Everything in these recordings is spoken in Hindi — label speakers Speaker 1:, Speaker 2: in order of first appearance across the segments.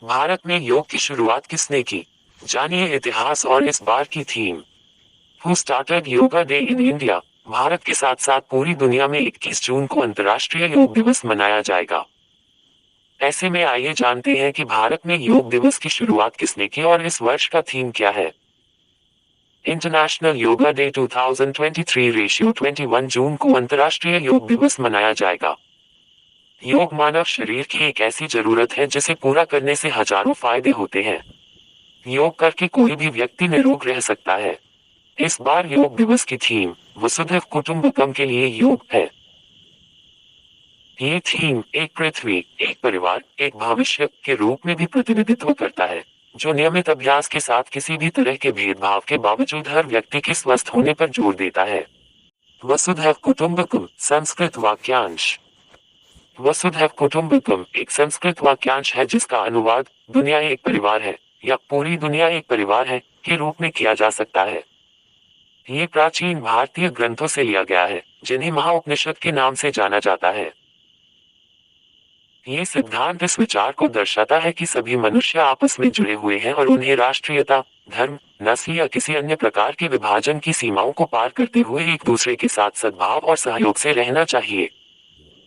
Speaker 1: भारत में योग की शुरुआत किसने की? जानिए इतिहास और इस बार की theme. Who started yoga day in India? Bharat के साथ साथ पूरी दुनिया में 21 जून को अंतर्राष्ट्रीय योग दिवस मनाया जाएगा। ऐसे में आइए जानते हैं कि भारत में योग दिवस की शुरुआत किसने की और इस वर्ष का थीम क्या है। इंटरनेशनल योगा डे 2023 रेशियो 21 जून को अंतर्राष्ट्रीय योग दिवस मनाया जाएगा। योग मानव शरीर की एक ऐसी जरूरत है जिसे पूरा करने से हजारों फायदे होते हैं। योग करके कोई भी व्यक्ति निरोग रह सकता है। इस बार योग दिवस की थीम वसुधैव कुटुंबकम के लिए योग है। ये थीम एक पृथ्वी, एक परिवार, एक भविष्य के रूप में भी प्रतिनिधित्व करता है, जो नियमित अभ्यास के साथ किसी भी तरह के भेदभाव के बावजूद हर व्यक्ति के स्वस्थ होने पर जोर देता है। वसुधैव कुटुंबकम संस्कृत वाक्यांश। वसुधैव कुटुंबकम एक संस्कृत वाक्यांश है जिसका अनुवाद दुनिया एक परिवार है या पूरी दुनिया एक परिवार है के रूप में किया जा सकता है। ये प्राचीन भारतीय ग्रंथों से लिया गया है, जिन्हें महाउपनिषद के नाम से जाना जाता है। ये सिद्धांत इस विचार को दर्शाता है कि सभी मनुष्य आपस में जुड़े हुए हैं और उन्हें राष्ट्रीयता, धर्म, नस्ल या किसी अन्य प्रकार के विभाजन की सीमाओं को पार करते हुए एक दूसरे के साथ सद्भाव और सहयोग से रहना चाहिए।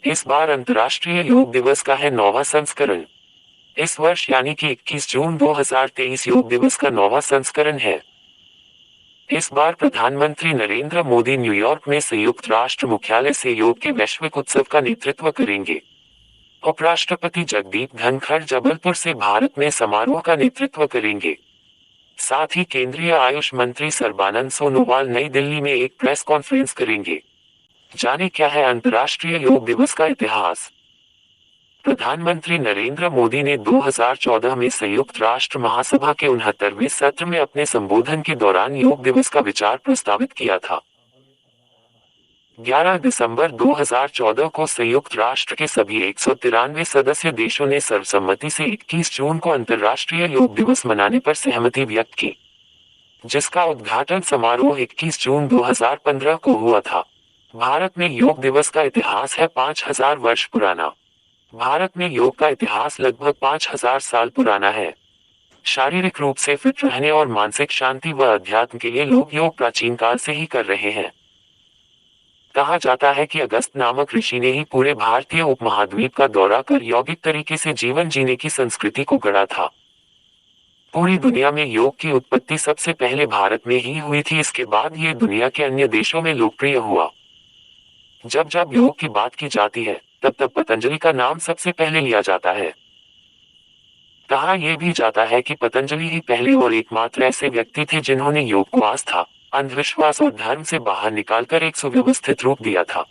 Speaker 1: इस बार अंतर्राष्ट्रीय योग दिवस का है 9वां संस्करण। इस वर्ष यानी कि 21 जून 2023 योग दिवस का 9वां संस्करण है। इस बार प्रधानमंत्री नरेंद्र मोदी न्यूयॉर्क में संयुक्त राष्ट्र मुख्यालय से योग के वैश्विक उत्सव का नेतृत्व करेंगे। उपराष्ट्रपति जगदीप धनखड़ जबलपुर से भारत में समारोह का नेतृत्व करेंगे। साथ ही केंद्रीय आयुष मंत्री सर्बानंद सोनोवाल नई दिल्ली में एक प्रेस कॉन्फ्रेंस करेंगे। जाने क्या है अंतर्राष्ट्रीय योग दिवस का इतिहास। प्रधानमंत्री नरेंद्र मोदी ने 2014 में संयुक्त राष्ट्र महासभा के 69वें सत्र में अपने संबोधन के दौरान योग दिवस का विचार प्रस्तावित किया था। 11 दिसंबर 2014 को संयुक्त राष्ट्र के सभी 193 सदस्य देशों ने सर्वसम्मति से 21 जून को अंतर्राष्ट्रीय योग दिवस मनाने पर सहमति व्यक्त की, जिसका उद्घाटन समारोह 21 जून 2015 को हुआ था। भारत में योग दिवस का इतिहास है 5000 वर्ष पुराना। भारत में योग का इतिहास लगभग 5000 साल पुराना है। शारीरिक रूप से फिट रहने और मानसिक शांति व अध्यात्म के लिए लोग योग प्राचीन काल से ही कर रहे हैं। कहा जाता है कि अगस्त नामक ऋषि ने ही पूरे भारतीय उपमहाद्वीप का दौरा कर यौगिक तरीके से जीवन जीने की संस्कृति को गढ़ा था। पूरी दुनिया में योग की उत्पत्ति सबसे पहले भारत में ही हुई थी, इसके बाद ये दुनिया के अन्य देशों में लोकप्रिय हुआ। जब जब योग की बात की जाती है, तब तब पतंजलि का नाम सबसे पहले लिया जाता है। कहा यह भी जाता है कि पतंजलि ही पहले और एकमात्र ऐसे व्यक्ति थे जिन्होंने योग को आस्था, अंधविश्वास और धर्म से बाहर निकालकर एक सुव्यवस्थित रूप दिया था।